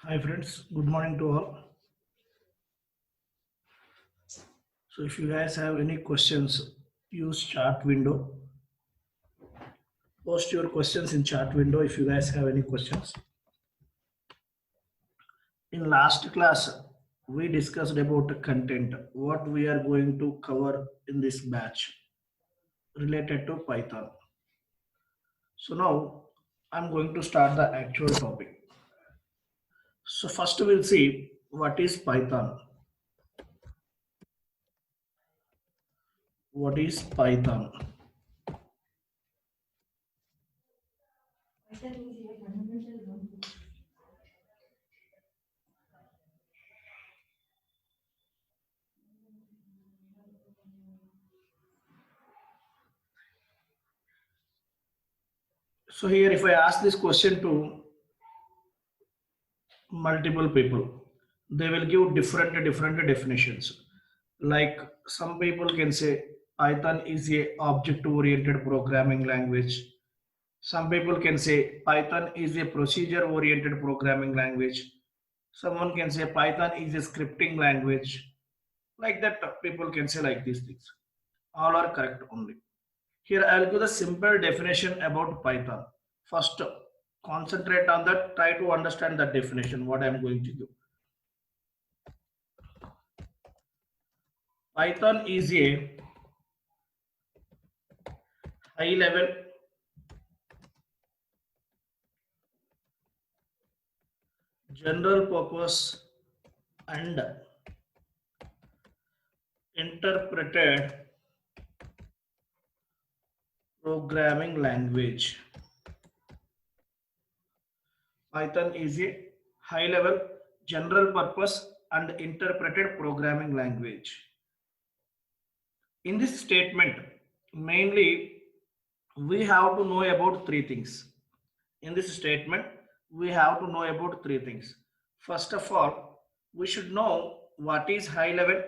Hi friends, good morning to all. So if you guys have any questions, use chat window. Post your questions in chat window if you guys have any questions. In last class, we discussed about the content, what we are going to cover in this batch related to Python. So now I'm going to start the actual topic. So first we'll see what is Python. What is Python? So here if I ask this question to multiple people, they will give different definitions. Like some people can say Python is a object oriented programming language. Some people can say Python is a procedure oriented programming language. Someone can say Python is a scripting language. Like that, people can say like these things. All are correct only. Here I'll give the simple definition about Python. First, concentrate on that. Try to understand that definition, what I'm going to do. Python is a high level general purpose and interpreted programming language. Python is a high level general purpose and interpreted programming language. In this statement, mainly we have to know about three things. In this statement, we have to know about three things. First of all, we should know what is high level,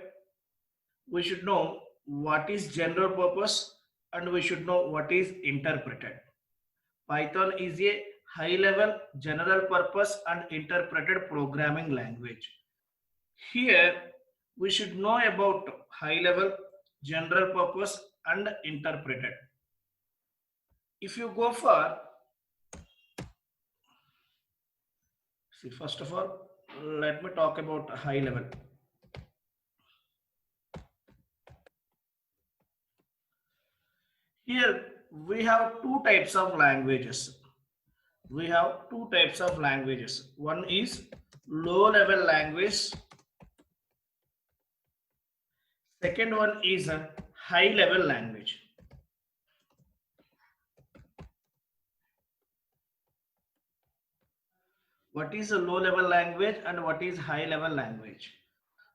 we should know what is general purpose, and we should know what is interpreted. Python is a high level general purpose and interpreted programming language. Here we should know about high level general purpose and interpreted. If you go for, see, first of all, let me talk about high level. Here we have two types of languages. We have two types of languages. One is low level language. Second one is a high level language. What is a low level language and what is high level language?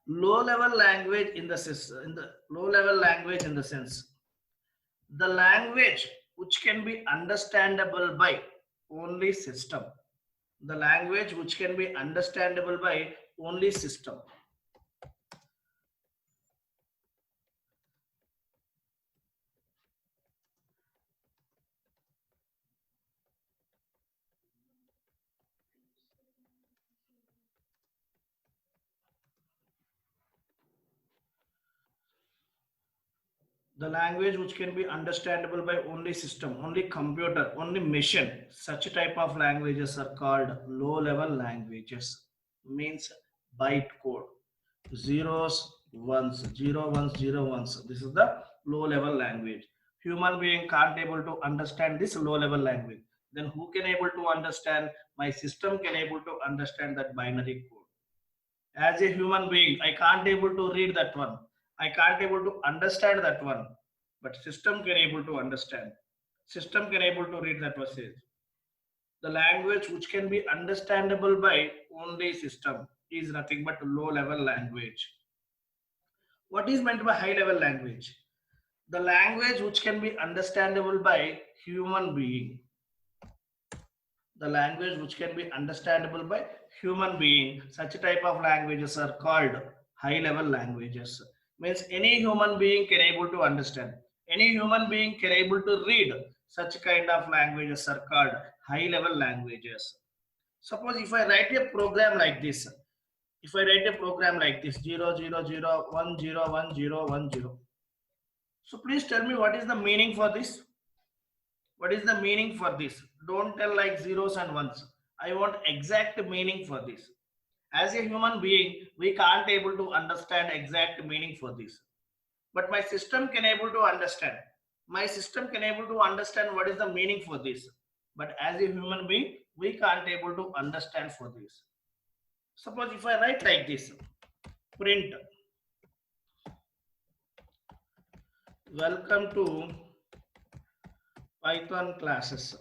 Low level language in the low level language in the sense, the language which can be understandable by only system. The language which can be understandable by only system. The language which can be understandable by only system, only computer, only machine. Such type of languages are called low level languages. Means byte code. Zeros, ones, zero ones, zero ones. This is the low level language. Human being can't able to understand this low level language. Then who can able to understand? My system can able to understand that binary code. As a human being, I can't able to read that one. I can't able to understand that one. But system can able to understand. System can able to read that message. The language which can be understandable by only system is nothing but low level language. What is meant by high level language? The language which can be understandable by human being. The language which can be understandable by human being. Such type of languages are called high level languages. Means any human being can able to understand. Any human being can able to read. Such kind of languages are called high level languages. Suppose if I write a program like this, if I write a program like this 0 0 0 1 0 1 0 1 0, so please tell me what is the meaning for this. What is the meaning for this? Don't tell like zeros and ones. I want exact meaning for this. As a human being, we can't able to understand exact meaning for this. But my system can able to understand. My system can able to understand what is the meaning for this. But as a human being, we can't able to understand for this. Suppose if I write like this, print, welcome to Python classes.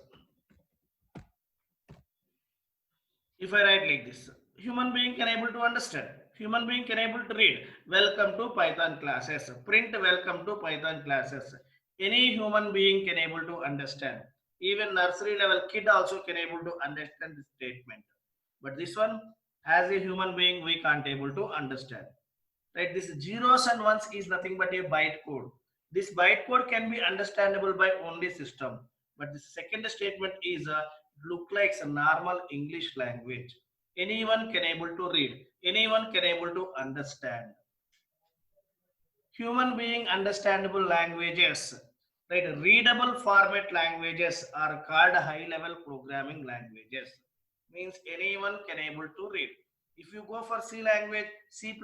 If I write like this, human being can able to understand. Human being can able to read. Welcome to Python classes. Print welcome to Python classes. Any human being can able to understand. Even nursery level kid also can able to understand this statement. But this one, as a human being, we can't able to understand. Right? This zeros and ones is nothing but a byte code. This byte code can be understandable by only system. But the second statement is look like a normal English language. Anyone can able to read. Anyone can able to understand. Human being understandable languages, right? Readable format languages are called high level programming languages. Means anyone can able to read. If you go for C language, C++,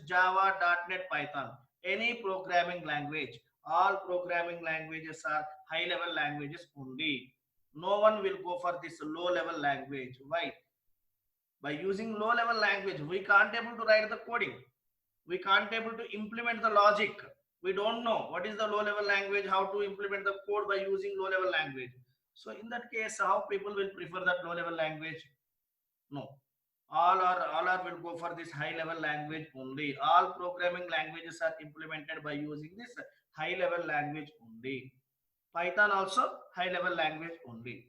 Java, .NET, Python, any programming language, all programming languages are high level languages only. No one will go for this low level language. Why? By using low level language, we can't able to write the coding. We can't able to implement the logic. We don't know what is the low level language, how to implement the code by using low level language. So in that case, how people will prefer that low level language? No, all are will go for this high level language only. All programming languages are implemented by using this high level language only. Python also high level language only.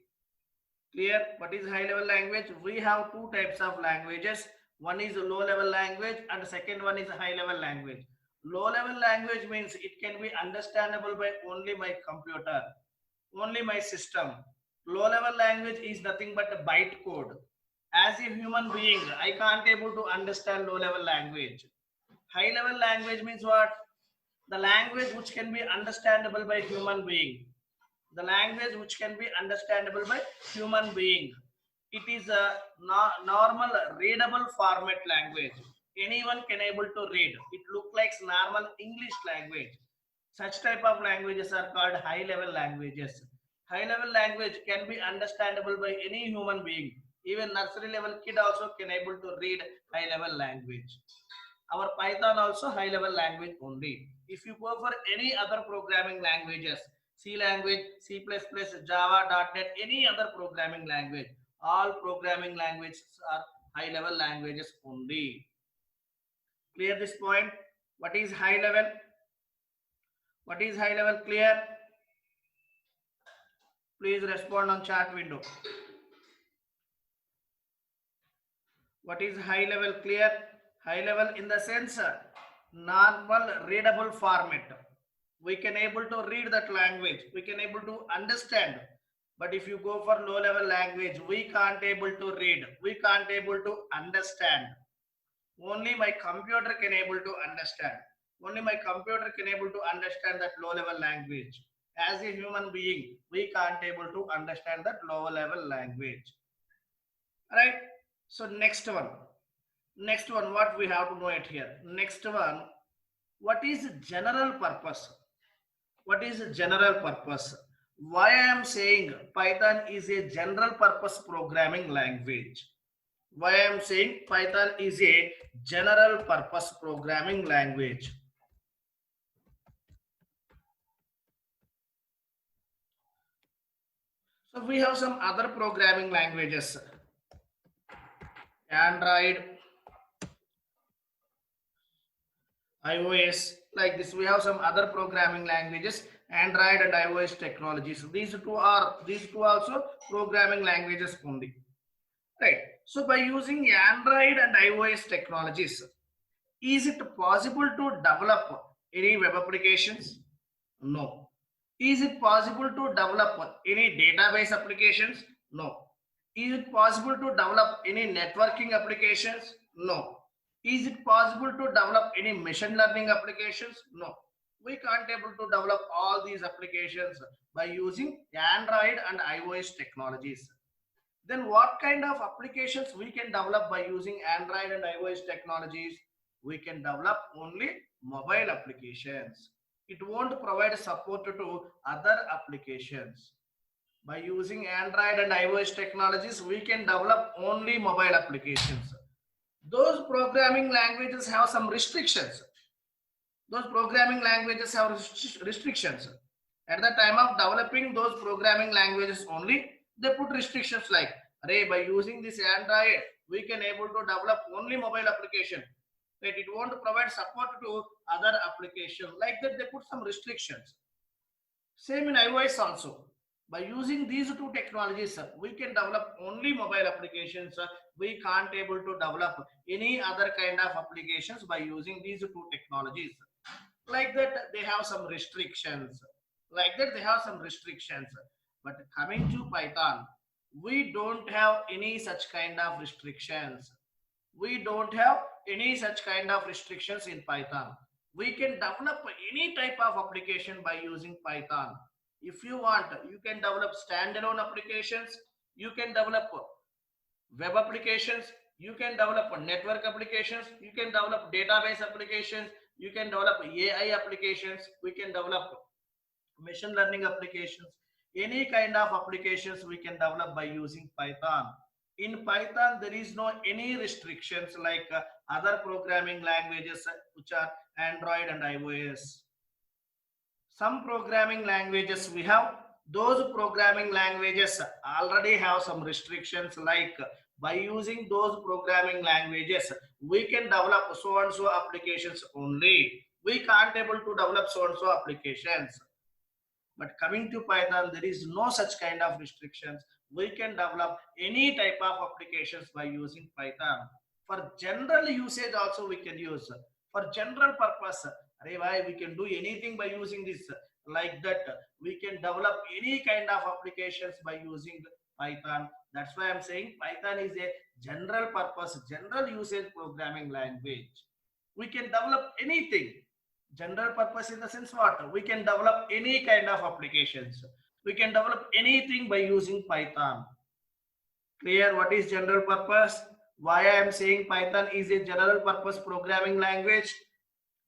Clear? What is high level language? We have two types of languages. One is low level language and second one is high level language. Low level language means it can be understandable by only my computer, only my system. Low level language is nothing but a byte code. As a human being, I can't able to understand low level language. High level language means what? The language which can be understandable by human being. The language which can be understandable by human being. It is a normal readable format language. Anyone can able to read. It look like normal English language. Such type of languages are called high level languages. High level language can be understandable by any human being. Even nursery level kid also can able to read high level language. Our Python also high level language only. If you go for any other programming languages, C language, C++, Java, .NET, any other programming language, all programming languages are high level languages only. Clear this point? What is high level? What is high level? Clear? Please respond on chat window. What is high level? Clear? High level in the sense normal readable format. We can able to read that language. We can able to understand. But if you go for low level language, we can't able to read. We can't able to understand. Only my computer can able to understand. Only my computer can able to understand that low level language. As a human being, we can't able to understand that lower level language. Right? So next one. Next one, what we have to know it here. Next one, what is general purpose? What is general purpose? Why I am saying Python is a general purpose programming language? Why I am saying Python is a general purpose programming language? So we have some other programming languages. Android, iOS, like this. We have some other programming languages, Android and iOS technologies. These two also programming languages only. Right. So by using Android and iOS technologies, is it possible to develop any web applications? No. Is it possible to develop any database applications? No. Is it possible to develop any networking applications? No. Is it possible to develop any machine learning applications? No. We can't able to develop all these applications by using Android and iOS technologies. Then what kind of applications we can develop by using Android and iOS technologies? We can develop only mobile applications. It won't provide support to other applications. By using Android and iOS technologies, we can develop only mobile applications. Those programming languages have some restrictions. Those programming languages have restrictions. At the time of developing those programming languages only, they put restrictions like, Ray, by using this Android, we can able to develop only mobile application. Right? It won't provide support to other application. Like that, they put some restrictions. Same in iOS also. By using these two technologies, we can develop only mobile applications. We can't able to develop any other kind of applications by using these two technologies. Like that, they have some restrictions. Like that, they have some restrictions. But coming to Python, we don't have any such kind of restrictions. We don't have any such kind of restrictions in Python. We can develop any type of application by using Python. If you want, you can develop standalone applications, you can develop web applications, you can develop network applications, you can develop database applications, you can develop AI applications, we can develop machine learning applications, any kind of applications we can develop by using Python. In Python, there is no any restrictions like other programming languages which are Android and iOS. Some programming languages we have, those programming languages already have some restrictions like by using those programming languages, we can develop so and so applications only. We can't able to develop so and so applications. But coming to Python, there is no such kind of restrictions. We can develop any type of applications by using Python. For general usage also we can use. For general purpose, why we can do anything by using this. Like that, we can develop any kind of applications by using Python. That's why I'm saying Python is a general purpose, general usage programming language. We can develop anything. General purpose in the sense what? We can develop any kind of applications. We can develop anything by using Python. Clear what is general purpose? Why I am saying Python is a general purpose programming language?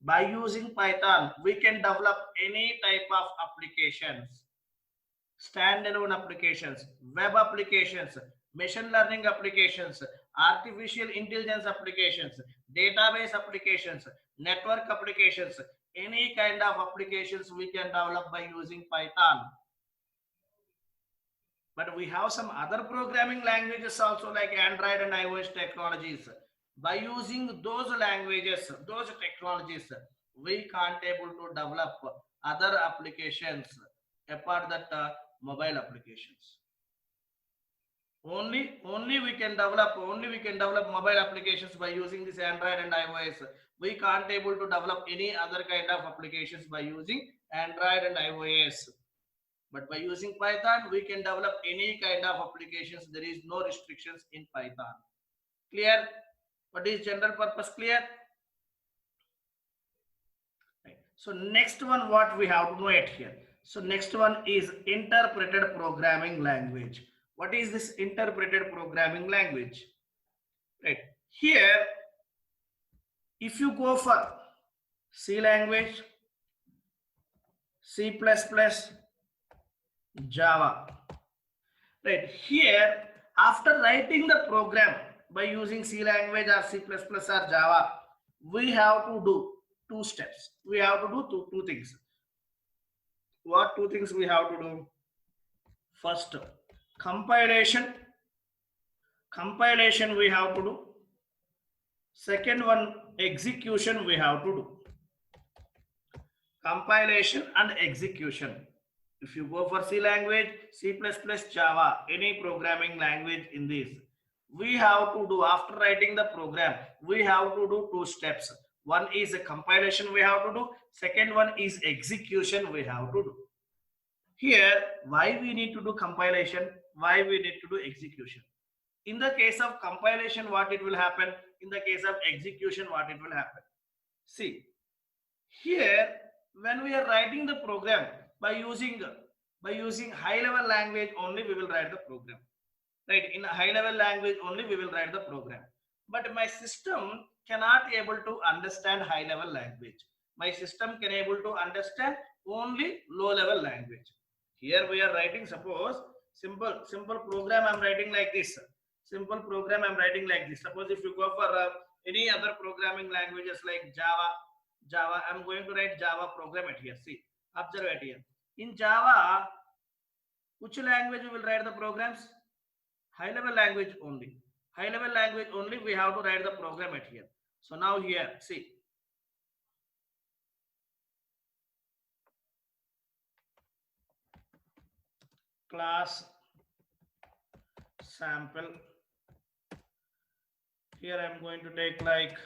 By using Python, we can develop any type of applications. Standalone applications, web applications, machine learning applications, artificial intelligence applications, database applications, network applications, any kind of applications we can develop by using Python. But we have some other programming languages also like Android and iOS technologies. By using those languages, those technologies, we can't able to develop other applications apart that mobile applications. Only we can develop mobile applications by using this Android and iOS. We can't able to develop any other kind of applications by using Android and iOS. But by using Python, we can develop any kind of applications. There is no restrictions in Python. Clear? What is general purpose? Clear? Right. So next one, what we have to know it here. So next one is interpreted programming language. What is this interpreted programming language? Right. Here, if you go for C language, C++, Java. Right. Here, after writing the program by using C language or C++ or Java, we have to do two steps. We have to do two things. What two things we have to do? First, compilation we have to do. Second one, execution we have to do. Compilation and execution. If you go for C language, C++, Java, any programming language in this, we have to do, after writing the program, we have to do two steps. One is a compilation we have to do. Second one is execution we have to do. Here, why we need to do compilation? Why we need to do execution? In the case of compilation, what it will happen? In the case of execution, what it will happen? See, here when we are writing the program by using high level language only, we will write the program. Right, in a high level language only we will write the program, but my system cannot able to understand high level language. My system can able to understand only low level language. Here we are writing, suppose simple program I'm writing like this. Simple program I'm writing like this. Suppose if you go for any other programming languages like Java, I'm going to write Java program at here. See, observe it here. In Java, which language we will write the programs? High level language only. High level language only we have to write the program at here. So now here, see, class sample. Here I'm going to take like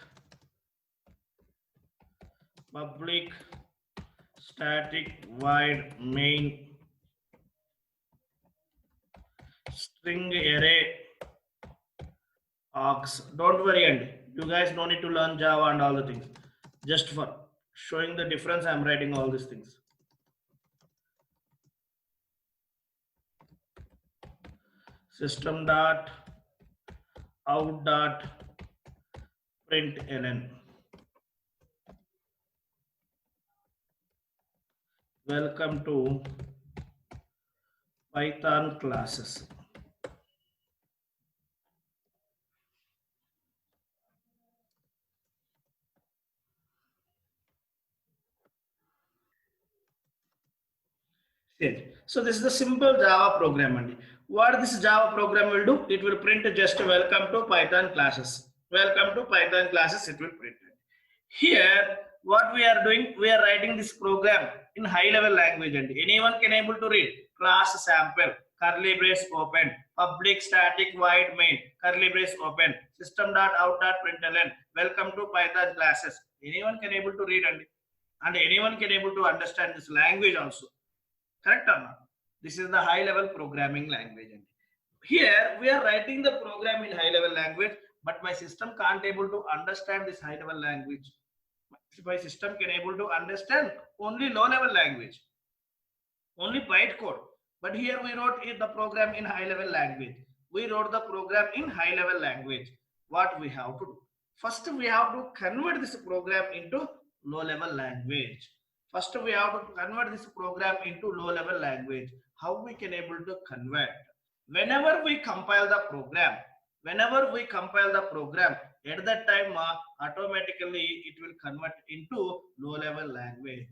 public static void main string array args. Don't worry, and you guys don't need to learn Java and all the things. Just for showing the difference, I'm writing all these things. System dot out dot println. Welcome to Python classes. So this is the simple Java program only. What this Java program will do? It will print just welcome to Python classes. Welcome to Python classes, it will print. Here, what we are doing, we are writing this program in high level language and anyone can able to read. Class sample, curly brace open, public static void main, curly brace open, system dot out dot println, welcome to Python classes. Anyone can able to read and anyone can able to understand this language also. Correct or not? This is the high level programming language. Here we are writing the program in high level language, but my system can't able to understand this high level language. My system can able to understand only low level language, only bytecode. But here we wrote the program in high level language. We wrote the program in high level language. What we have to do? First we have to convert this program into low level language. First we have to convert this program into low level language. How we can able to convert? Whenever we compile the program, at that time automatically it will convert into low level language.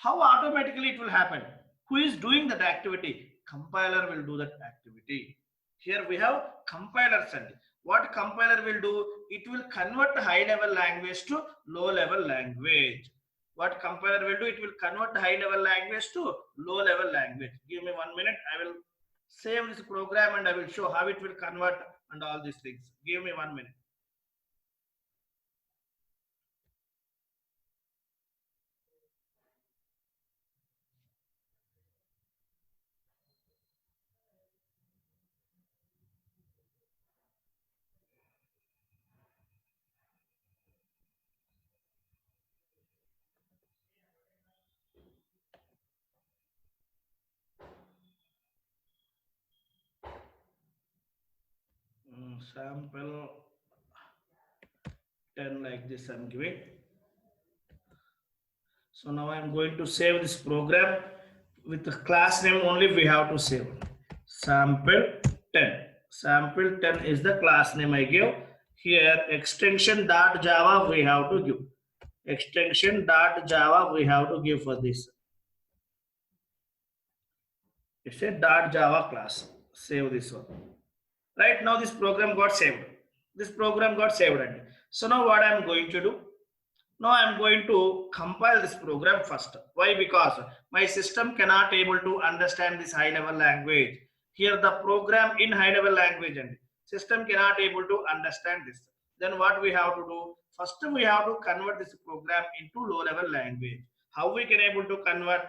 How automatically it will happen? Who is doing that activity? Compiler will do that activity. Here we have compilers, and what compiler will do? It will convert high level language to low level language. What compiler will do? It will convert high level language to low level language. Give me 1 minute. I will save this program and I will show how it will convert and all these things. Give me 1 minute. Sample 10 like this I'm giving. So now I'm going to save this program with the class name only. We have to save sample 10. Sample 10 is the class name I give. Here extension dot java we have to give. Extension dot java we have to give for this. It's a dot java class. Save this one. Right now this program got saved. This program got saved. So now what I'm going to do? Now I'm going to compile this program first. Why? Because my system cannot able to understand this high level language. Here the program in high level language and system cannot able to understand this. Then what we have to do? First we have to convert this program into low level language. How we can able to convert?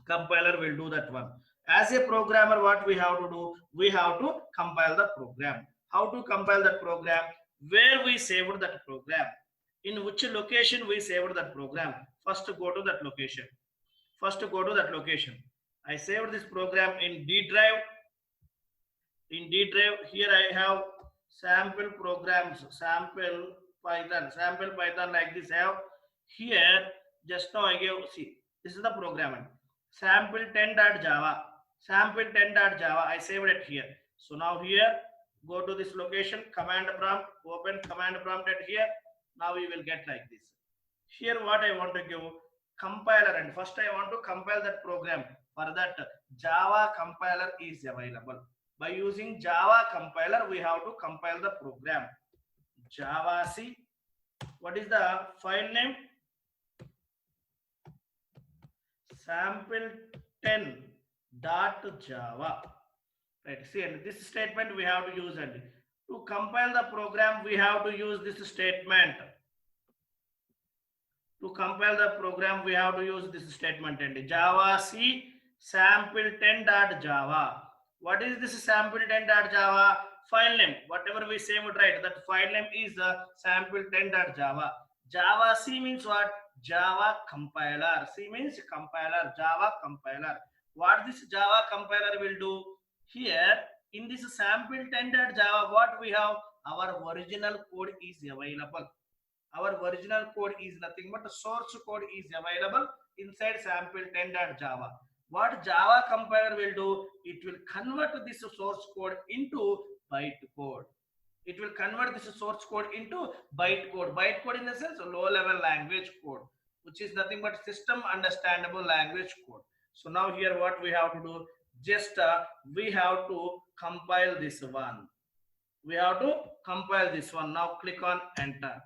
Compiler will do that one. As a programmer, what we have to do? We have to compile the program. How to compile that program? Where we saved that program? In which location we saved that program? First go to that location. First go to that location. I saved this program in D drive. In D drive, here I have sample programs, sample Python like this. I have here just now I gave, see, this is the program. Sample10.java, sample10.java. I saved it here. So now here, go to this location, command prompt, open command prompt at here. Now you will get like this. Here what I want to give compiler, and first I want to compile that program. For that Java compiler is available. By using Java compiler, we have to compile the program. Java C. What is the file name? Sample10.java. Right. See, and this statement we have to use, and to compile the program, we have to use this statement. To compile the program, we have to use this statement, and Java C sample10.java. What is this sample10.java? File name, whatever we say would write, that file name is sample10.java. Java C means what? Java compiler. C means compiler, Java compiler. What this Java compiler will do? Here in this sample10.java, what we have? Our original code is available. Our original code is nothing but source code is available inside sample10.java. What Java compiler will do? It will convert this source code into bytecode. It will convert this source code into bytecode. Bytecode in the sense low level language code, which is nothing but system understandable language code. So now here what we have to do? Just we have to compile this one. We have to compile this one. Now click on enter.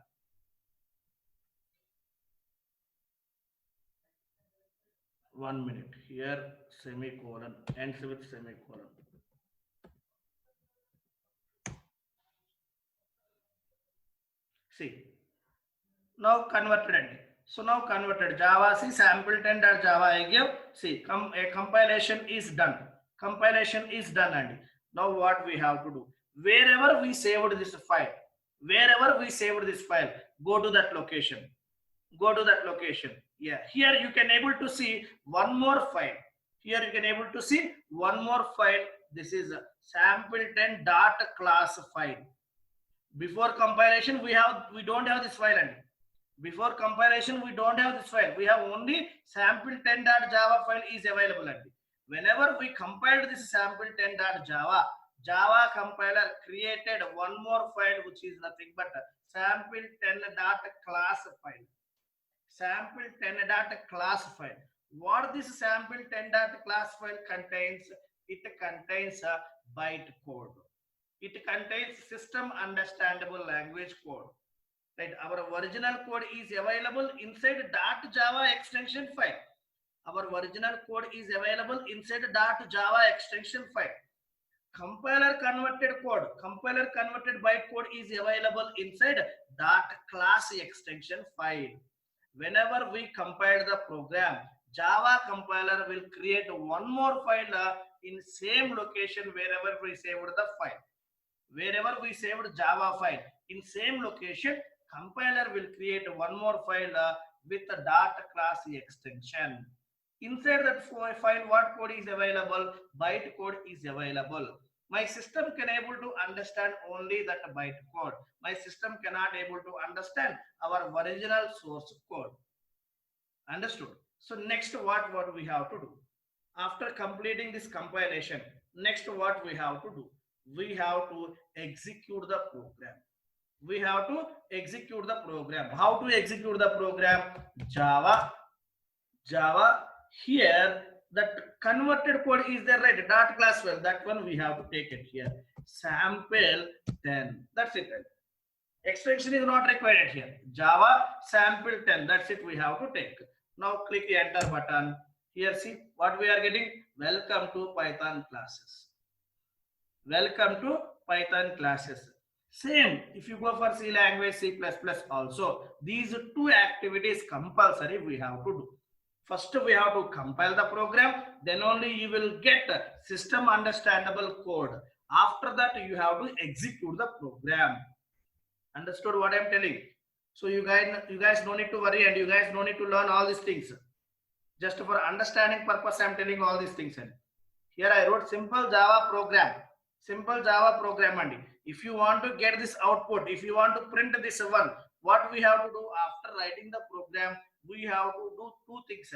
One minute. Here semicolon ends with semicolon. See, now converted. So now converted Java C sample10.java I give. See, a compilation is done. Compilation is done, and now what we have to do? Wherever we saved this file, go to that location. Go to that location. Yeah, here you can able to see one more file. Here you can able to see one more file. This is sample10.class file. Before compilation, we don't have this file, and before compilation we don't have this file. We have only sample10.java file is available, and whenever we compiled this sample10.java, Java compiler created one more file which is nothing but sample10.class file. Sample10.class file. What this sample10.class file contains? It contains a bytecode. It contains system understandable language code. Right? Our original code is available inside .java extension file. Our original code is available inside .java extension file. Compiler converted bytecode is available inside .class extension file. Whenever we compile the program, Java compiler will create one more file in same location wherever we saved the file. Wherever we saved Java file, in same location, compiler will create one more file with a .class extension. Inside that file, what code is available? Bytecode is available. My system can able to understand only that bytecode. My system cannot able to understand our original source code. Understood? So next what we have to do? After completing this compilation, next what we have to do? We have to execute the program. We have to execute the program. How to execute the program? Java. Here that converted code is there, right? .class file. That one we have to take it here. Sample10. That's it. Extension is not required here. Java sample10. That's it. We have to take. Now click the enter button. Here see what we are getting. Welcome to Python classes. Welcome to Python classes. Same if you go for C language, C++ also. These two activities compulsory we have to do. First we have to compile the program, then only you will get system understandable code. After that you have to execute the program. Understood what I'm telling? So you guys no need to worry, and you guys no need to learn all these things. Just for understanding purpose I'm telling all these things. And here I wrote simple Java program. Simple Java program. And if you want to get this output, if you want to print this one, what we have to do after writing the program, we have to do two things.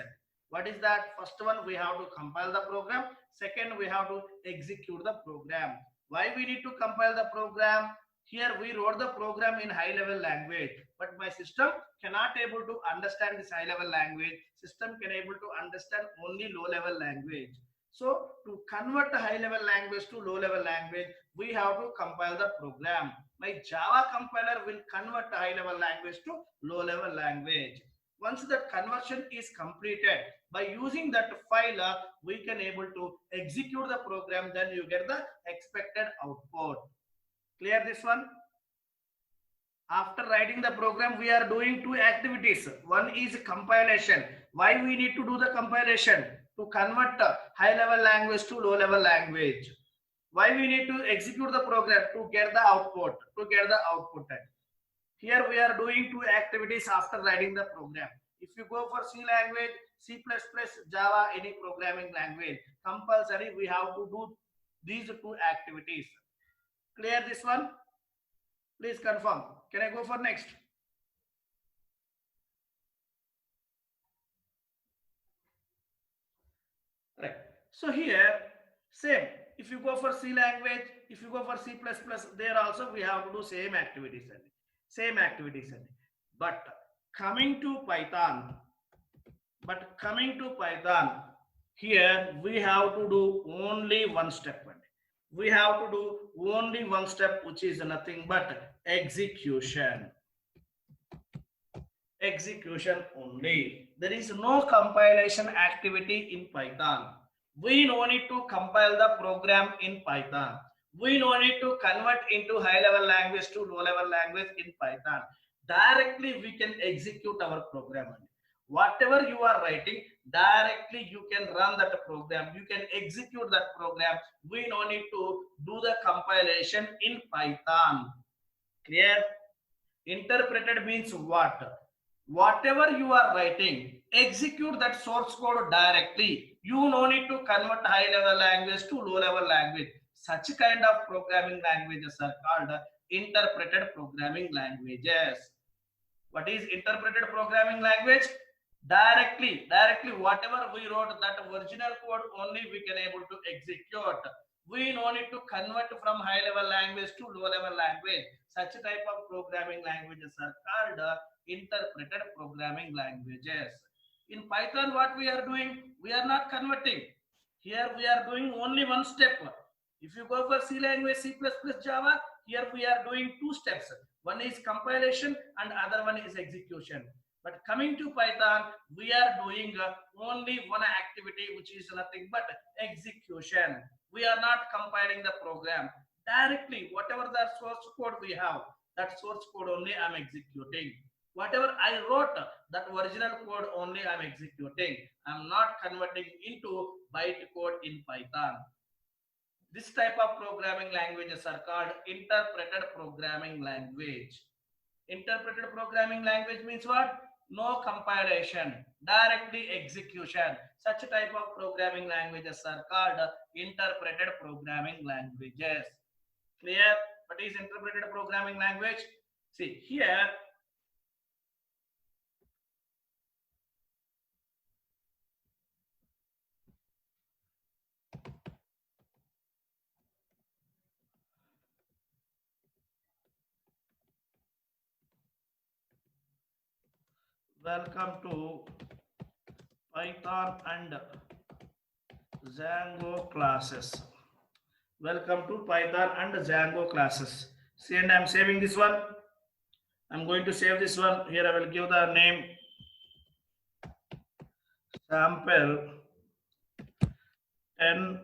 What is that? First one, we have to compile the program. Second, we have to execute the program. Why we need to compile the program? Here we wrote the program in high level language, but my system cannot able to understand this high level language. System can able to understand only low level language. So to convert the high level language to low level language, we have to compile the program. My Java compiler will convert the high level language to low level language. Once that conversion is completed, by using that file, we can able to execute the program, then you get the expected output. Clear this one? After writing the program, we are doing two activities. One is compilation. Why we need to do the compilation? To convert the high level language to low level language. Why we need to execute the program? To get the output. Here we are doing two activities after writing the program. If you go for C language, C++, Java, any programming language, compulsory we have to do these two activities. Clear this one? Please confirm. Can I go for next? Right. So here, same. If you go for C language, if you go for C++, there also we have to do same activities. But coming to Python, here we have to do only one step. We have to do only one step, which is nothing but execution. Execution only. There is no compilation activity in Python. We no need to compile the program in Python. We no need to convert into high level language to low level language in Python. Directly we can execute our program. Whatever you are writing, directly you can run that program. You can execute that program. We no need to do the compilation in Python. Clear? Interpreted means what? Whatever you are writing, execute that source code directly. You no need to convert high level language to low level language. Such kind of programming languages are called interpreted programming languages. What is interpreted programming language? Directly whatever we wrote, that original code only we can able to execute. We no need to convert from high level language to low level language. Such type of programming languages are called interpreted programming languages. In Python, what we are doing? We are not converting. Here we are doing only one step. If you go for C language, C++, Java, here we are doing two steps. One is compilation and other one is execution. But coming to Python, we are doing only one activity, which is nothing but execution. We are not compiling the program. Directly, whatever the source code we have, that source code only I am executing. Whatever I wrote, that original code only I am executing. I am not converting into bytecode in Python. This type of programming languages are called interpreted programming language. Interpreted programming language means what? No compilation, directly execution. Such type of programming languages are called interpreted programming languages. Clear? What is interpreted programming language? See here. Welcome to Python and Django classes. Welcome to Python and Django classes. See, and I'm saving this one. I'm going to save this one. Here I will give the name sample 10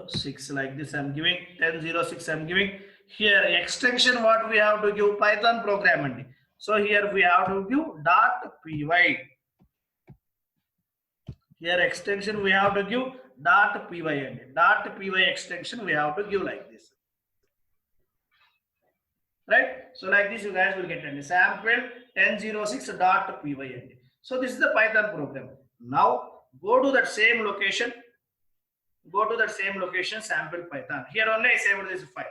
06 like this. I'm giving 1006. I'm giving here extension. What we have to give? Python program. So here we have to give .py. Here extension we have to give .py and .py extension we have to give like this. Right? So like this you guys will get a sample 1006.py. So this is the Python program. Now go to that same location. Go to that same location, sample Python. Here only I saved this file.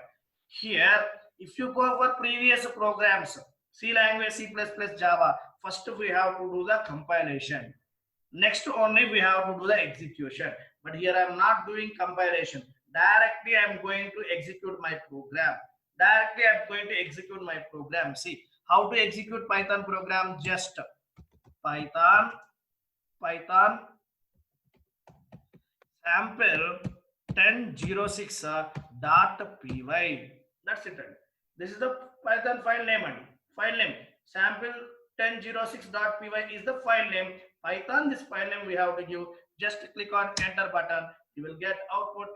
Here, if you go for previous programs, C language, C++, Java, first we have to do the compilation. Next only we have to do the execution. But here I am not doing compilation. Directly I am going to execute my program. Directly I am going to execute my program. See how to execute Python program. Just Python sample 1006.py. That's it. This is the Python file name and file name. Sample 1006.py is the file name. Python, this file name we have to give. Just click on enter button. You will get output.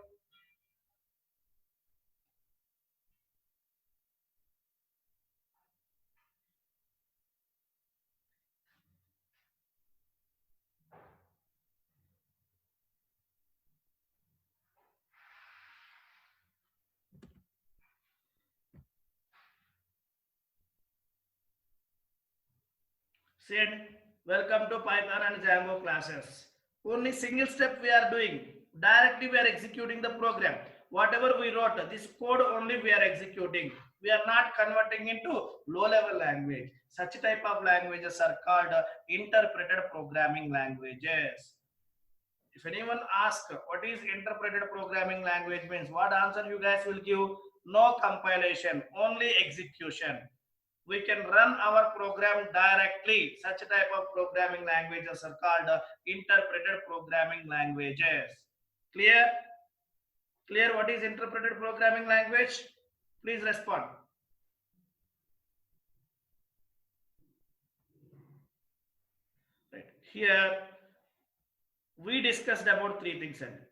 Said, welcome to Python and Django classes. Only single step we are doing. Directly we are executing the program. Whatever we wrote, this code only we are executing. We are not converting into low-level language. Such type of languages are called interpreted programming languages. If anyone asks what is interpreted programming language means, what answer you guys will give? No compilation, only execution. We can run our program directly. Such type of programming languages are called interpreted programming languages. Clear? Clear what is interpreted programming language? Please respond. Right. Here we discussed about three things. And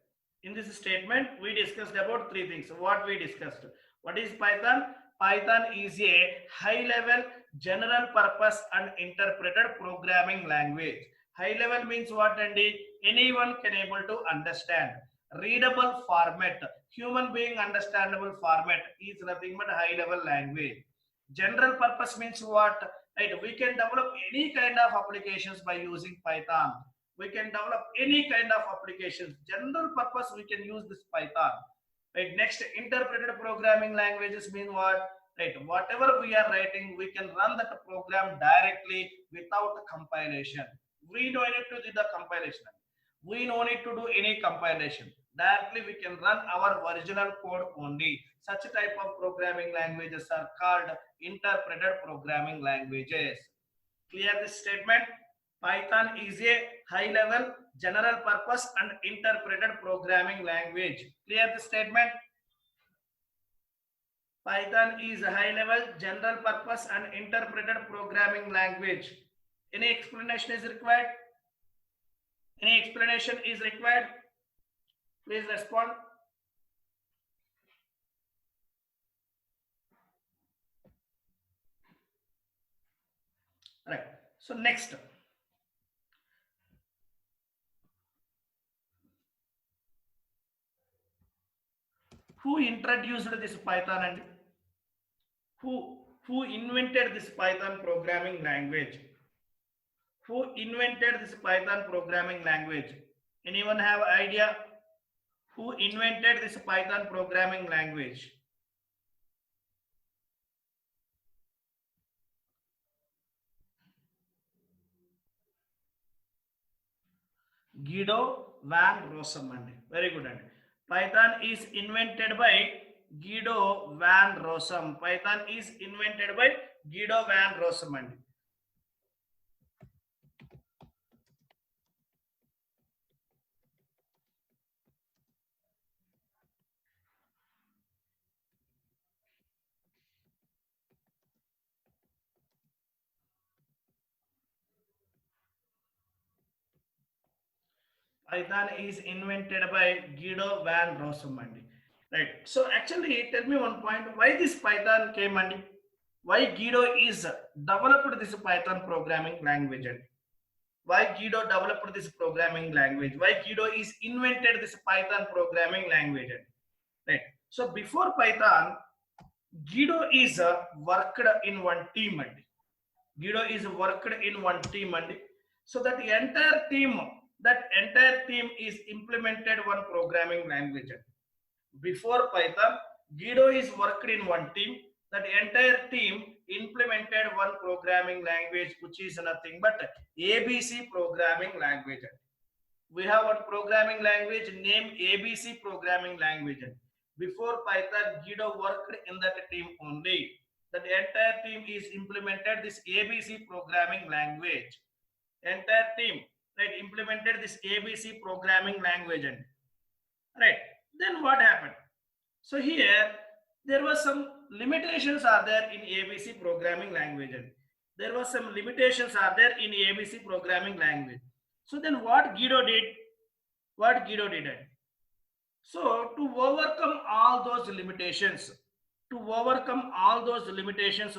in this statement, we discussed about three things. What we discussed? What is Python? Python is a high-level general purpose and interpreted programming language. High level means what, Andy? Anyone can able to understand. Readable format, human being understandable format is nothing but high level language. General purpose means what? Right, we can develop any kind of applications by using Python. We can develop any kind of applications. General purpose we can use this Python. Right, next, interpreted programming languages mean what? Right, whatever we are writing, we can run that program directly without compilation. We don't need to do the compilation. We no need to do any compilation. Directly we can run our original code only. Such type of programming languages are called interpreted programming languages. Clear this statement? Python is a high level general purpose and interpreted programming language. Clear the statement? Python is a high level general purpose and interpreted programming language. Any explanation is required? Any explanation is required? Please respond. Right. So next. Who introduced this Python and who invented this Python programming language? Who invented this Python programming language? Anyone have idea? Who invented this Python programming language? Guido van Rossum. Very good. Python is invented by Guido van Rossum. Python is invented by Guido van Rossum. Python is invented by Guido van Rossum. Right. So actually, tell me one point. Why this Python came, Andy? why Guido is developed this Python programming language, and why Guido developed this programming language, why Guido is invented this Python programming language, right? So before Python, Guido is worked in one team, and Guido is worked in one team, and so that entire team is implemented one programming language. Before Python, Guido is worked in one team. That entire team implemented one programming language, which is nothing but ABC programming language. We have one programming language named ABC programming language. Before Python, Guido worked in that team only. That entire team is implemented this ABC programming language. Entire team, right, implemented this ABC programming language. Right. Then what happened? So here there was some limitations are there in ABC programming language. There was some limitations are there in ABC programming language. So then what Guido did? What Guido did? So to overcome all those limitations,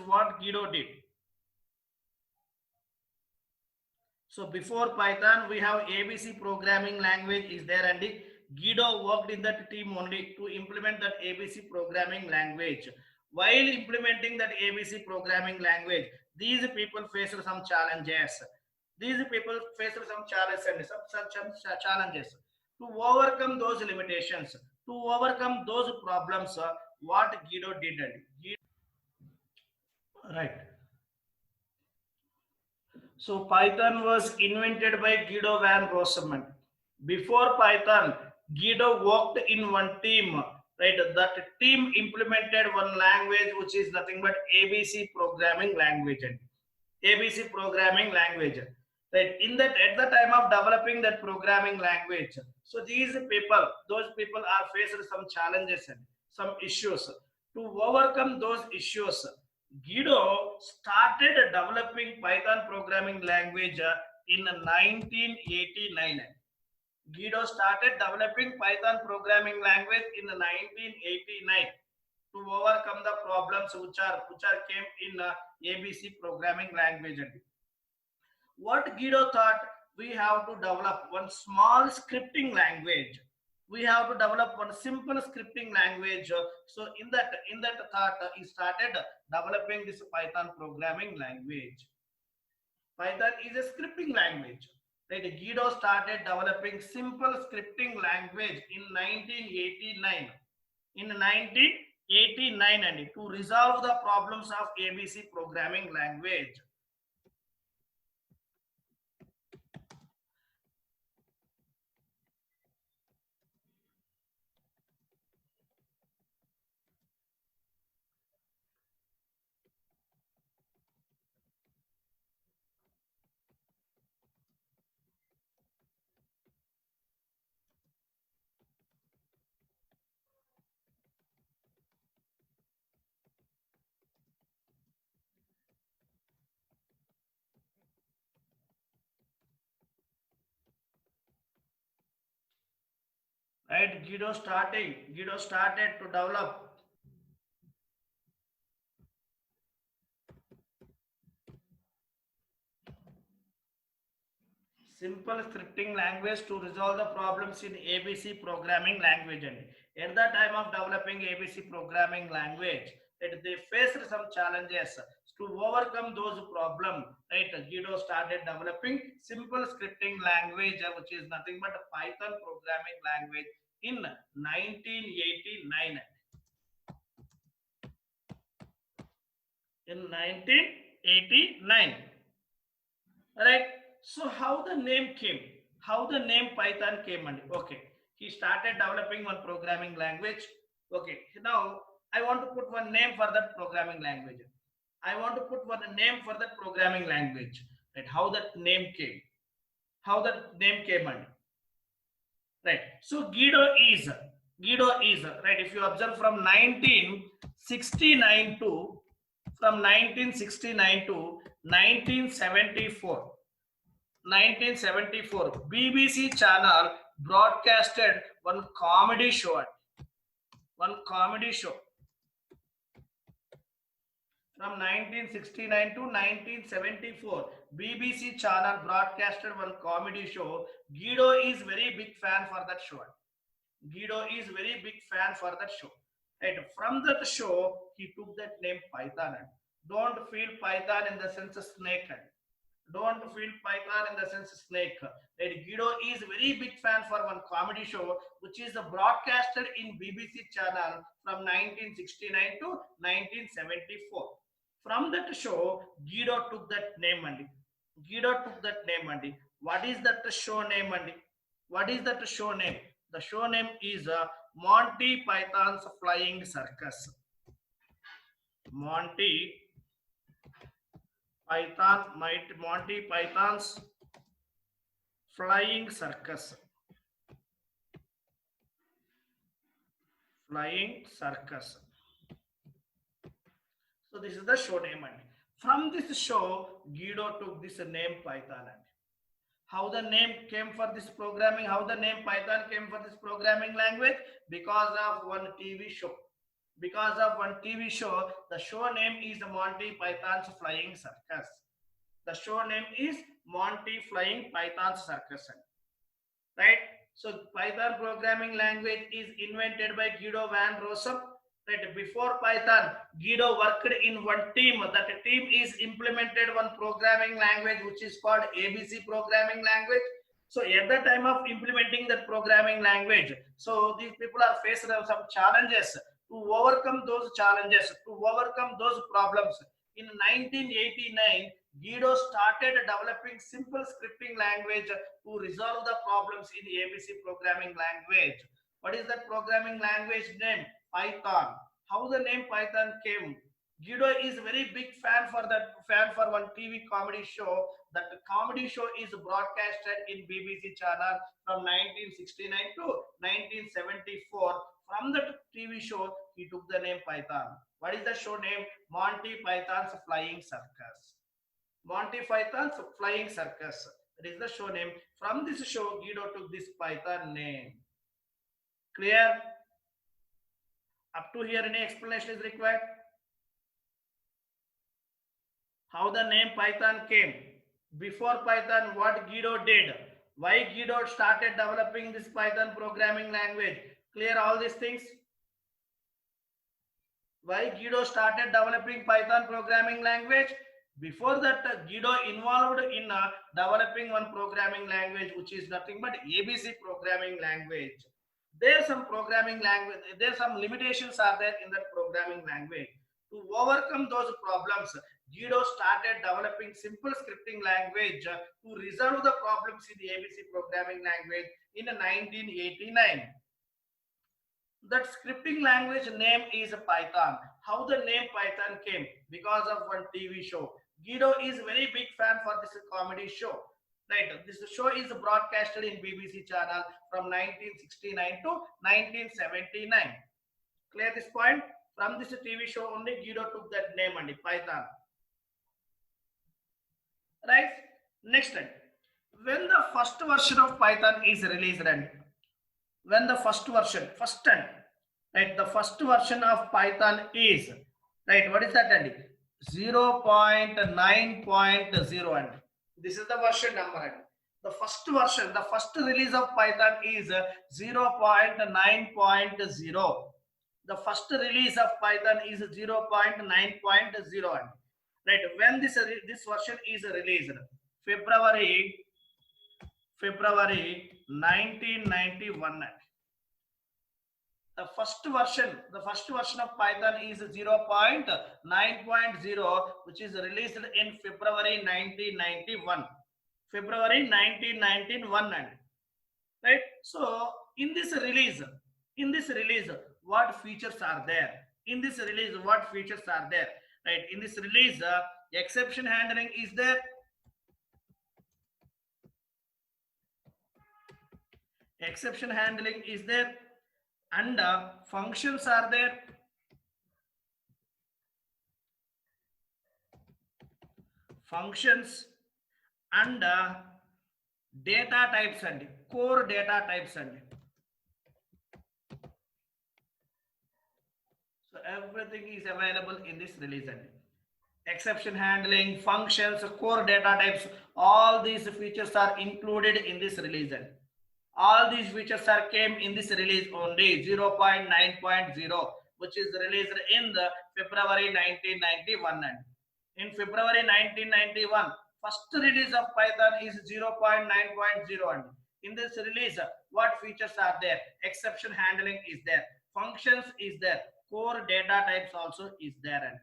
what Guido did? So before Python, we have ABC programming language is there, and Guido worked in that team only to implement that ABC programming language. While implementing that ABC programming language, these people faced some challenges. These people faced some challenges and some challenges. To overcome those limitations, to overcome those problems, what Guido did? Right. So Python was invented by Guido van Rossum. Before Python, Guido worked in one team, right? That team implemented one language, which is nothing but ABC programming language. ABC programming language, right? In that, at the time of developing that programming language, so those people are faced some challenges and some issues. To overcome those issues, Guido started developing Python programming language in 1989. Guido started developing Python programming language in 1989 to overcome the problems which are came in ABC programming language. What Guido thought, we have to develop one small scripting language. We have to develop one simple scripting language. So in that thought, he started developing this Python programming language. Python is a scripting language. Right? Guido started developing simple scripting language in 1989. In 1989, and to resolve the problems of ABC programming language. Right, Guido started to develop simple scripting language to resolve the problems in ABC programming language. And at the time of developing ABC programming language, they faced some challenges. To overcome those problems, right, Guido started developing simple scripting language, which is nothing but a Python programming language in 1989. In 1989. Right. So how the name came? How the name Python came? And okay, he started developing one programming language. Okay, now I want to put one name for that programming language. I want to put one name for that programming language. Right? How that name came? How that name came? And right. So Guido is right. If you observe from 1969 to 1974. 1974, BBC channel broadcasted one comedy show. from 1969 to 1974. BBC channel broadcasted one comedy show. Guido is very big fan for that show. Guido is very big fan for that show. Right. From that show, he took that name Python. Don't feel Python in the sense of snake. Don't feel Python in the sense snake. Right. Guido is very big fan for one comedy show which is broadcasted in BBC channel from 1969 to 1974. From that show, Guido took that name and Guido took that name and what is that show name and what is that show name? The show name is Monty Python's Flying Circus. Monty Python's Flying Circus. Flying Circus. So this is the show name and from this show, Guido took this name Python. And how the name came for this programming? How the name Python came for this programming language? Because of one TV show. Because of one TV show, the show name is Monty Python's Flying Circus. The show name is Monty Flying Python's Circus. Right? So Python programming language is invented by Guido van Rossum. Right? Before Python, Guido worked in one team. That team is implemented one programming language which is called ABC programming language. So at the time of implementing that programming language, so these people are faced with some challenges. To overcome those challenges, to overcome those problems, in 1989, Guido started developing simple scripting language to resolve the problems in the ABC programming language. What is that programming language name? Python. How the name Python came? Guido is very big fan for one TV comedy show. That comedy show is broadcasted in BBC channel from 1969 to 1974. From that TV show, he took the name Python. What is the show name? Monty Python's Flying Circus. Monty Python's Flying Circus. That is the show name. From this show, Guido took this Python name. Clear? Up to here, any explanation is required? How the name Python came? Before Python, what Guido did? Why Guido started developing this Python programming language? Clear all these things? Why Guido started developing Python programming language? Before that, Guido involved in developing one programming language which is nothing but ABC programming language. There's some programming language, there's some limitations are there in that programming language. To overcome those problems, Guido started developing simple scripting language to resolve the problems in the ABC programming language in 1989. That scripting language name is Python. How the name Python came? Because of one TV show. Guido is very big fan for this comedy show. Right. This show is broadcasted in BBC channel from 1969 to 1979. Clear this point? From this TV show only Guido took that name and Python. Right. Next time, when the first version of Python is released and when the first version, right, the first version of Python is, right, what is that, Andy? 0.9.0 and this is the version number. And the first version, the first release of Python is 0.9.0. The first release of Python is 0.9.0. Right, when this version is released, February 1991. The first version of Python is 0.9.0, which is released in February 1991. February 1991. Right. So in this release, what features are there? In this release, what features are there? Right. In this release, exception handling is there. Exception handling is there, and functions are there. Functions and data types and core data types and so everything is available in this release and exception handling, functions, core data types, all these features are included in this release. And all these features are came in this release only 0.9.0, which is released in the February 1991. And in February 1991, first release of Python is 0.9.0. And in this release, what features are there? Exception handling is there, functions is there, core data types also is there, and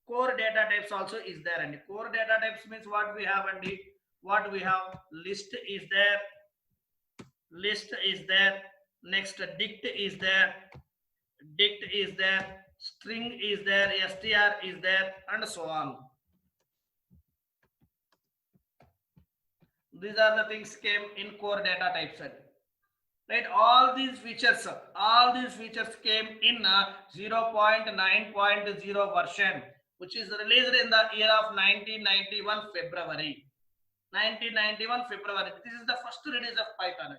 core data types also is there. And core data types means what we have, and what we have, list is there, list is there, next dict is there, dict is there, string is there, str is there, and so on. These are the things came in core data types. Right, all these features came in 0.9.0 version, which is released in the year of 1991 February. 1991 February. This is the first release of Python.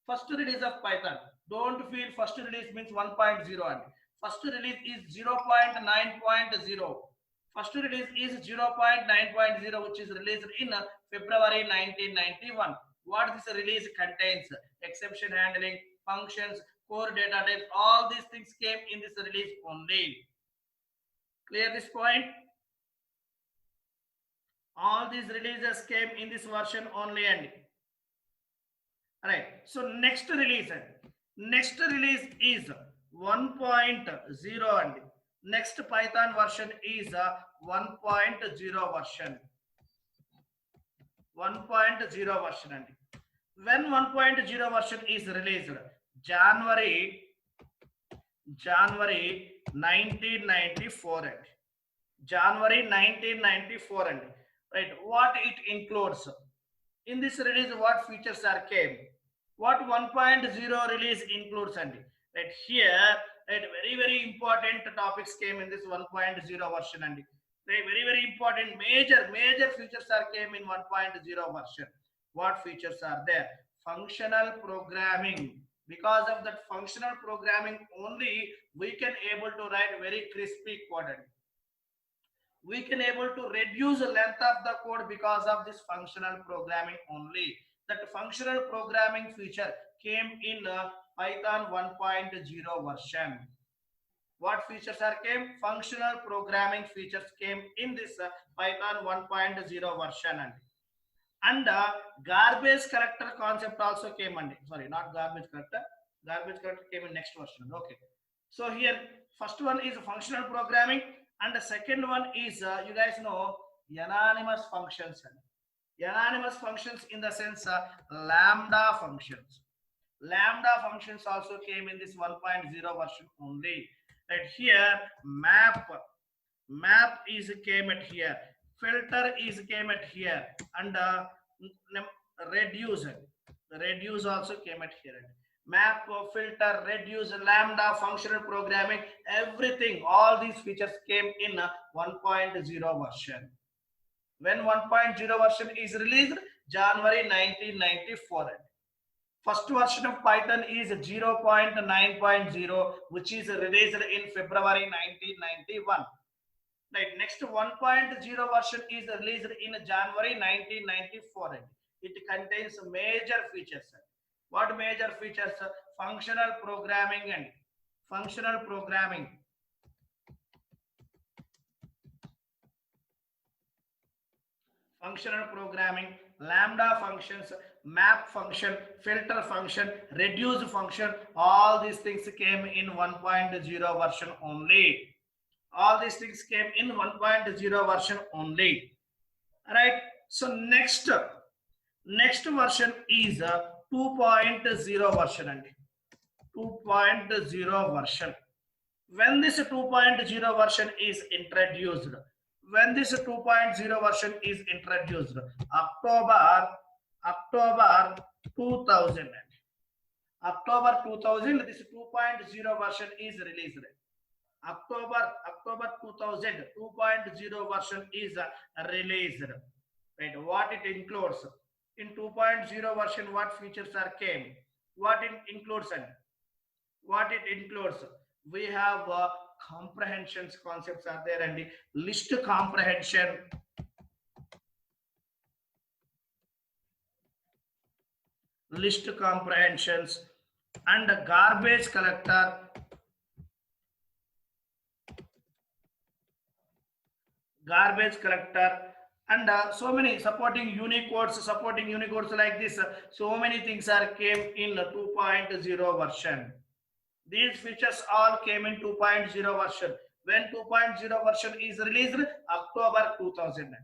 First release of Python. Don't feel first release means 1.0. And first release is 0.9.0. First release is 0.9.0, which is released in February 1991. What this release contains: exception handling, functions, core data types, all these things came in this release only. Clear this point? All these releases came in this version only. And right, so next release is 1.0, and next Python version is 1.0 version. 1.0 version. And when 1.0 version is released, January 1994. And January 1994. And right, what it includes in this release, what features are came, what 1.0 release includes. And right here, right, very important topics came in this 1.0 version. And very important major features are came in 1.0 version. What features are there? Functional programming. Because of that functional programming only, we can able to write very crispy code. We can able to reduce the length of the code because of this functional programming only. That functional programming feature came in Python 1.0 version. What features are came? Functional programming features came in this Python 1.0 version. And garbage collector concept also came. And sorry, not garbage collector came in next version. Okay, so here first one is functional programming, and the second one is you guys know anonymous functions. Anonymous functions in the sense lambda functions. Lambda functions also came in this 1.0 version only. Right here, map is came at here, filter is came at here, and reduce also came at here. Map, filter, reduce, lambda, functional programming, everything, all these features came in 1.0 version. When 1.0 version is released, January 1994. First version of Python is 0.9.0, which is released in February 1991. Right, next 1.0 version is released in January 1994. It contains major features. What major features? Functional programming and functional programming. Functional programming, lambda functions, map function, filter function, reduce function, all these things came in 1.0 version only. All these things came in 1.0 version only. Right, so next version is 2.0 version. And 2.0 version, when this 2.0 version is introduced, October 2000. October 2000, this 2.0 version is released. October 2000, 2.0 version is released. Right, what it includes in 2.0 version, what features are came, what it includes, and what it includes, we have comprehensions concepts are there, and the list comprehension, list comprehensions, and garbage collector, and so many supporting Unicodes like this. So many things are came in 2.0 version. These features all came in 2.0 version. When 2.0 version is released, October 2000.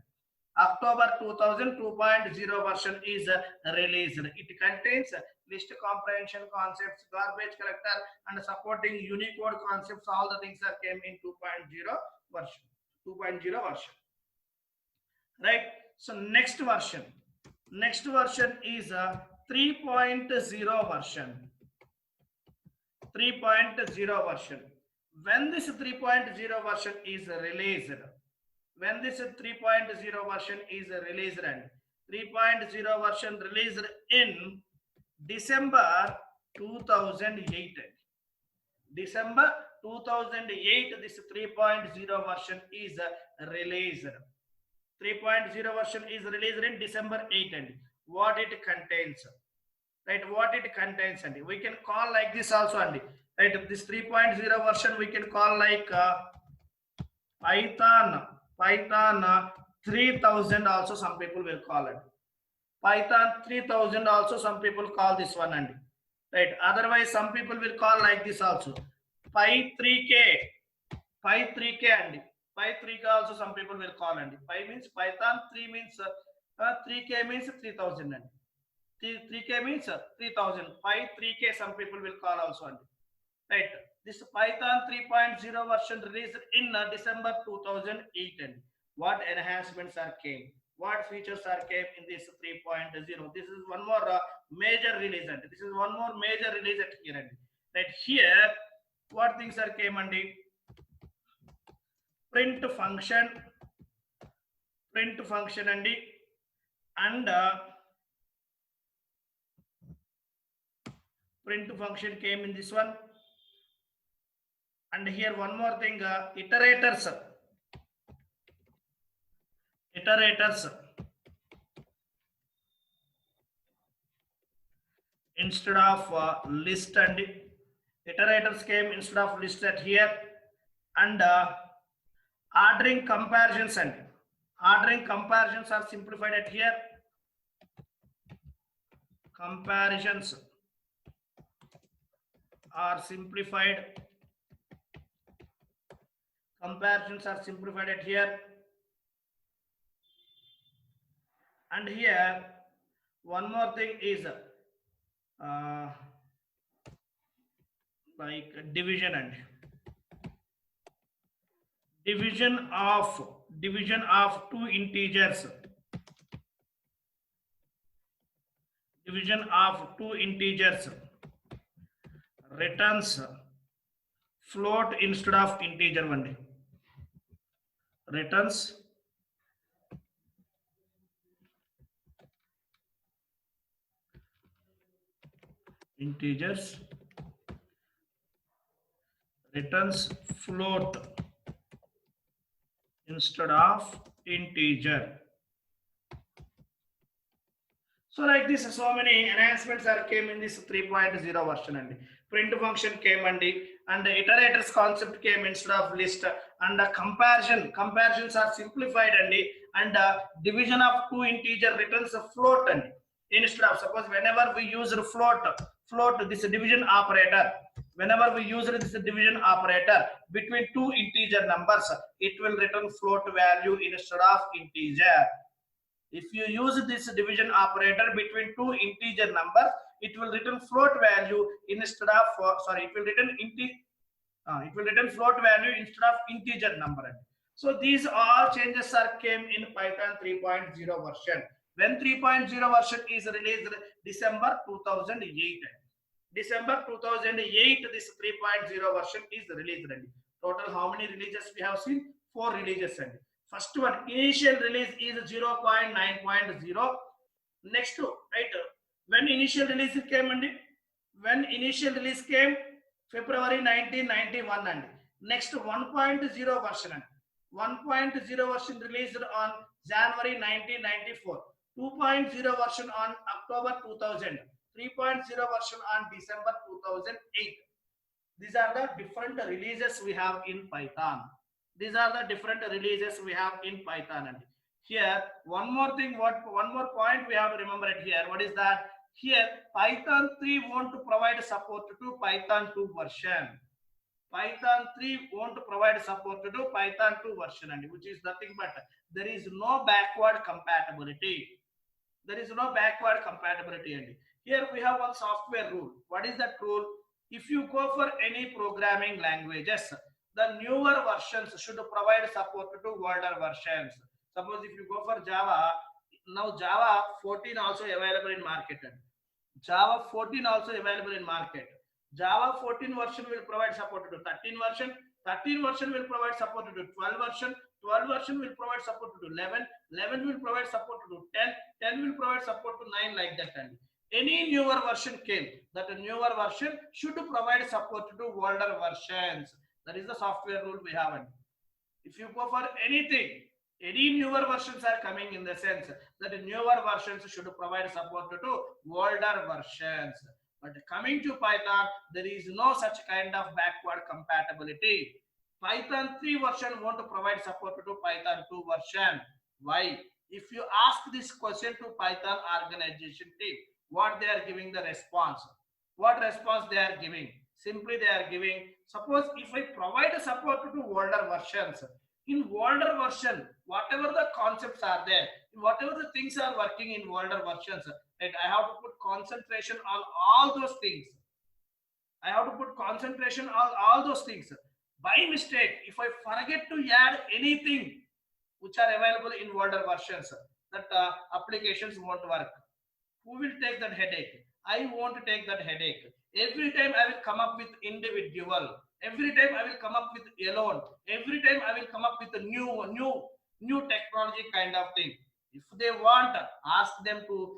October 2000, 2.0 version is released. It contains list comprehension concepts, garbage collector, and supporting Unicode concepts. All the things are came in 2.0 version. 2.0 version. Right? So next version is a 3.0 version. 3.0 version. When this 3.0 version is released, and 3.0 version released in December 2008. December 2008, this 3.0 version is released. 3.0 version is released in December 8, and what it contains, right? What it contains, and we can call like this also, and right, this 3.0 version we can call like Python 3000 also some people will call it. Python 3000 also some people call this one, and right, otherwise some people will call like this also, Py 3k, and Py 3k also some people will call, and Py means Python, 3 means 3k means 3000, and 3k means 3000. Py 3k some people will call also, and right, this Python 3.0 version released in December 2008, and what enhancements are came, what features are came in this 3.0. This is one more major release, and this is one more major release at here, and right here what things are came, and print function, and print function came in this one. And here one more thing, iterators instead of list, and iterators came instead of list at here. And ordering comparisons, and ordering comparisons are simplified at here. Comparisons are simplified. At here. And here one more thing is like division, and division of two integers. Returns float instead of integer one day. Returns integers, returns float instead of integer. So like this, so many enhancements are came in this 3.0 version, and print function came, and the iterators concept came instead of list, and the comparisons are simplified, and division of two integer returns a float, and instead of, suppose whenever we use float this division operator, whenever we use this division operator between two integer numbers, it will return float value instead of integer. If you use this division operator between two integer numbers, it will return float value instead of it will return float value instead of integer number. So these all changes are came in Python 3.0 version. When 3.0 version is released December 2008. December 2008, this 3.0 version is released. Total how many releases we have seen? 4 releases. First one, initial release is 0.9.0. Next, right, when initial release came, February 1991, and Next 1.0 version. 1.0 version released on January 1994. 2.0 version on October 2000. 3.0 version on December 2008. These are the different releases we have in Python. These are the different releases we have in Python. And here, one more point we have to remember it here. What is that? Here, Python 3 want to provide support to Python 2 version. Python 3 won't provide support to Python 2 version, and which is nothing but there is no backward compatibility. There is no backward compatibility. And here we have one software rule. What is that rule? If you go for any programming languages, the newer versions should provide support to older versions. Suppose if you go for Java, now Java 14 also available in market. Java 14 also available in market. Java 14 version will provide support to 13 version. 13 version will provide support to 12 version. 12 version will provide support to 11. 11 will provide support to 10. 10 will provide support to 9, like that. And any newer version came, that a newer version should provide support to older versions. That is the software rule we have. And if you go for anything, any newer versions are coming, in the sense that newer versions should provide support to older versions. But coming to Python, there is no such kind of backward compatibility. Python 3 version won't provide support to Python 2 version. Why? If you ask this question to Python organization team, what they are giving the response? What response they are giving? Simply they are giving, suppose if I provide support to older versions, in older version, whatever the concepts are there, whatever the things are working in older versions, right, I have to put concentration on all those things. I have to put concentration on all those things. By mistake, if I forget to add anything which are available in older versions, that applications won't work. Who will take that headache? I won't take that headache. Every time I will come up with individual. Every time I will come up with alone. Every time I will come up with a new technology kind of thing. If they want, ask them to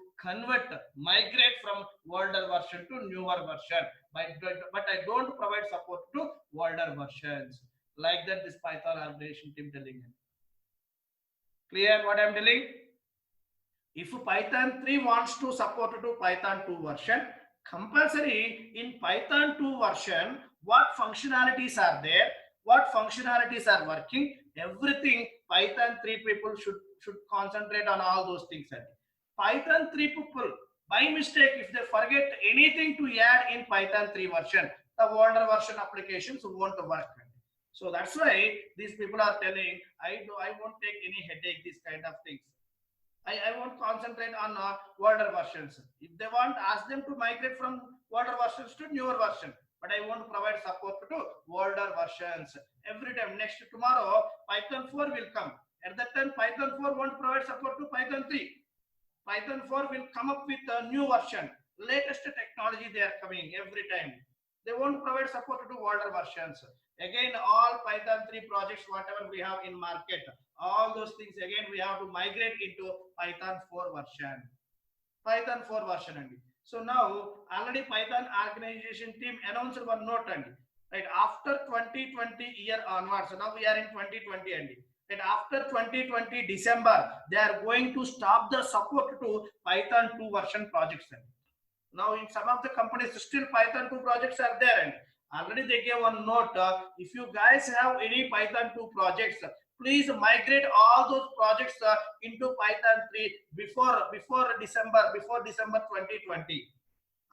migrate from older version to newer version. But I don't provide support to older versions. Like that, this Python organization team telling them. Clear what I'm telling? If Python 3 wants to support to Python 2 version, compulsory in Python 2 version, what functionalities are there, what functionalities are working, everything Python 3 people should concentrate on all those things. Python 3 people, by mistake, if they forget anything to add in Python 3 version, the older version applications won't work. So that's why these people are telling, I won't take any headache, these kind of things. I won't concentrate on older versions. If they want, ask them to migrate from older versions to newer version. But I won't provide support to older versions. Every time, next tomorrow, Python 4 will come. At that time, Python 4 won't provide support to Python 3. Python 4 will come up with a new version. Latest technology they are coming every time. They won't provide support to older versions. Again, all Python 3 projects, whatever we have in market, all those things, again, we have to migrate into Python 4 version. Python 4 version. And so now, already Python organization team announced one note. And right after 2020 year onwards, so now we are in 2020. And right after 2020 December, they are going to stop the support to Python 2 version projects. Now, in some of the companies, still Python 2 projects are there. And already they gave one note. If you guys have any Python 2 projects, please migrate all those projects into Python 3 before December 2020.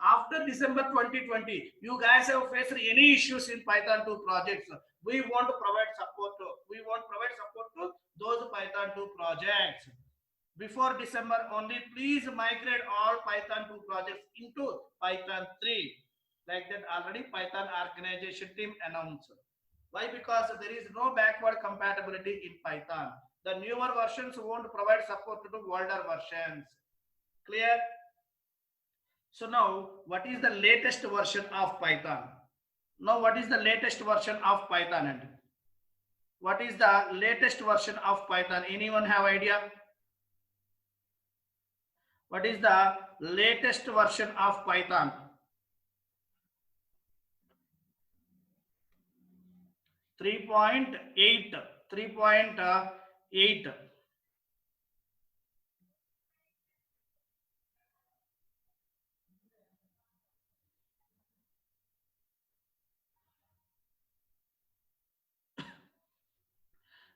After December 2020, you guys have faced any issues in Python 2 projects, we want to provide support to. We want to provide support to those Python 2 projects. Before December only, please migrate all Python 2 projects into Python 3. Like that, already Python organization team announced. Why? Because there is no backward compatibility in Python. The newer versions won't provide support to older versions. Clear? So now, what is the latest version of Python? Now, what is the latest version of Python? And what is the latest version of Python? Anyone have idea? What is the latest version of Python? 3.8. 3.8.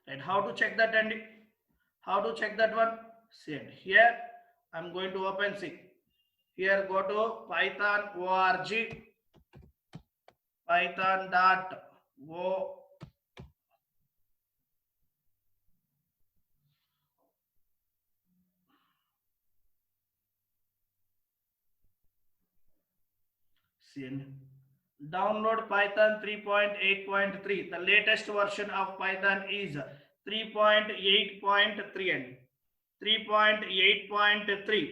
And how to check that, and how to check that one? See here, I'm going to open, see here, go to python org, python.o. Download Python 3.8.3. The latest version of Python is 3.8.3 and 3.8.3.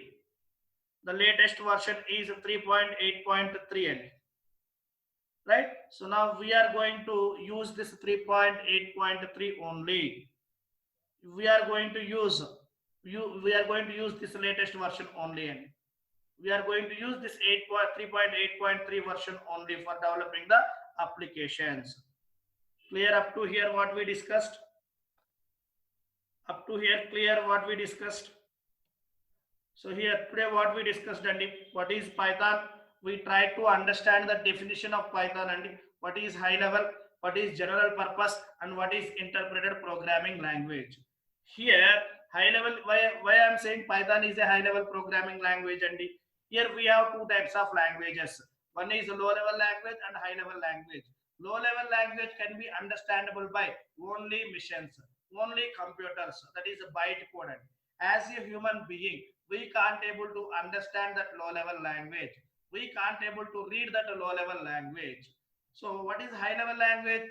The latest version is 3.8.3 and right. So now we are going to use this 3.8.3 only. We are going to use we are going to use this latest version only, and we are going to use this 3.8.3 version only for developing the applications. Clear up to here what we discussed? Up to here clear what we discussed? So here today what we discussed, and what is Python? We try to understand the definition of Python, and what is high level, what is general purpose, and what is interpreted programming language. Here high level, why I'm saying Python is a high level programming language, and here we have two types of languages. One is low level language and high level language. Low level language can be understandable by only machines, only computers, that is byte coded. As a human being, we can't able to understand that low level language. We can't able to read that low level language. So what is high level language?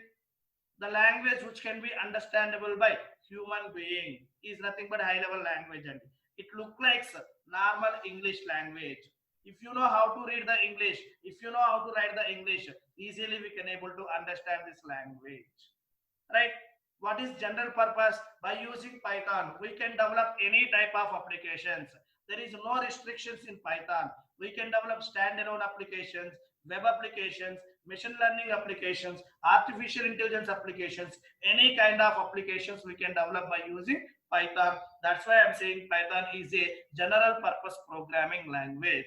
The language which can be understandable by human being is nothing but high level language, and it looks like normal English language. If you know how to read the English, if you know how to write the English, easily we can able to understand this language, right? What is general purpose? By using Python we can develop any type of applications. There is no restrictions in Python. We can develop standalone applications, web applications, machine learning applications, artificial intelligence applications, any kind of applications we can develop by using Python. That's why I'm saying Python is a general purpose programming language.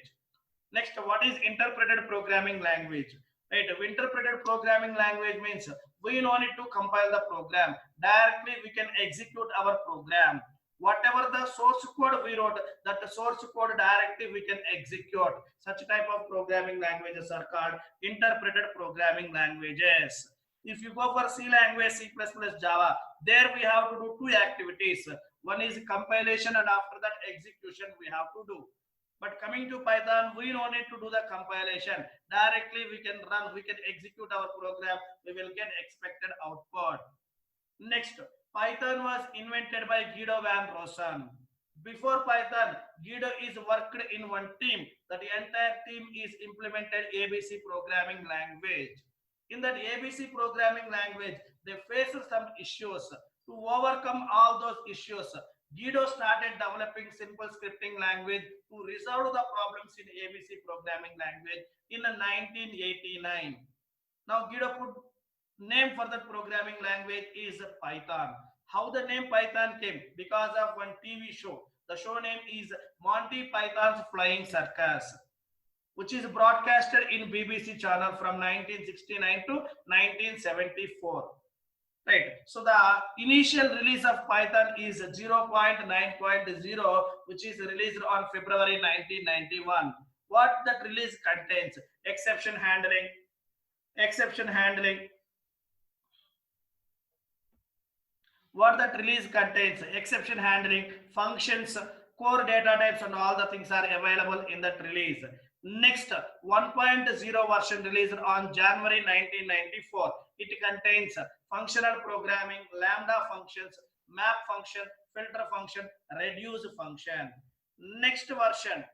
Next, what is interpreted programming language? Right, interpreted programming language means we don't need to compile the program. Directly we can execute our program. Whatever the source code we wrote, that the source code directly we can execute. Such type of programming languages are called interpreted programming languages. If you go for C language, C++, Java, there we have to do two activities. One is compilation, and after that execution we have to do. But coming to Python, we don't need to do the compilation. Directly we can run, we can execute our program, we will get expected output. Next, Python was invented by Guido van Rossum. Before Python, Guido is worked in one team. That entire team is implemented ABC programming language. In that ABC programming language, they faced some issues. To overcome all those issues, Guido started developing simple scripting language to resolve the problems in ABC programming language in 1989. Now Guido put name for the programming language is Python. How the name Python came? Because of one TV show. The show name is Monty Python's Flying Circus, which is broadcasted in BBC channel from 1969 to 1974. Right. So the initial release of Python is 0.9.0, which is released on February 1991. What that release contains? Exception handling, exception handling. What that release contains? Exception handling, functions, core data types, and all the things are available in that release. Next, 1.0 version released on January 1994. It contains functional programming, lambda functions, map function, filter function, reduce function. Next version,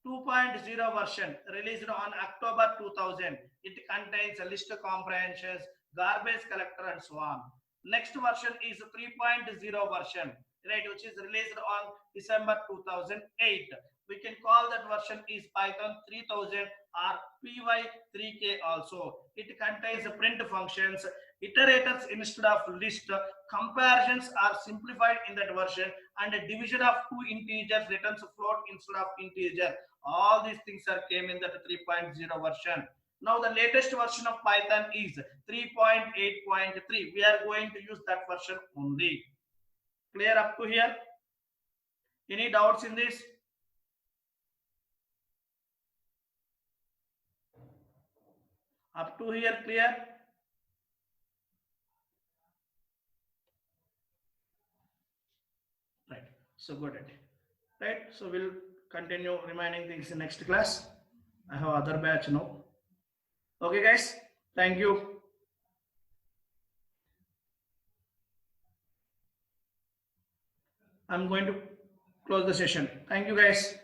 2.0 version released on October 2000. It contains a list comprehensions, garbage collector, and so on. Next version is 3.0 version, right, which is released on December 2008. We can call that version is Python 3000 or PY3K also. It contains print functions, iterators instead of list, comparisons are simplified in that version, and a division of two integers returns float instead of integer. All these things are came in that 3.0 version. Now the latest version of Python is 3.8.3. We are going to use that version only. Clear up to here? Any doubts in this? Up to here, clear? Right. So got it. Right. So we'll continue remaining things in next class. I have other batch now. Okay, guys. Thank you. I'm going to close the session. Thank you, guys.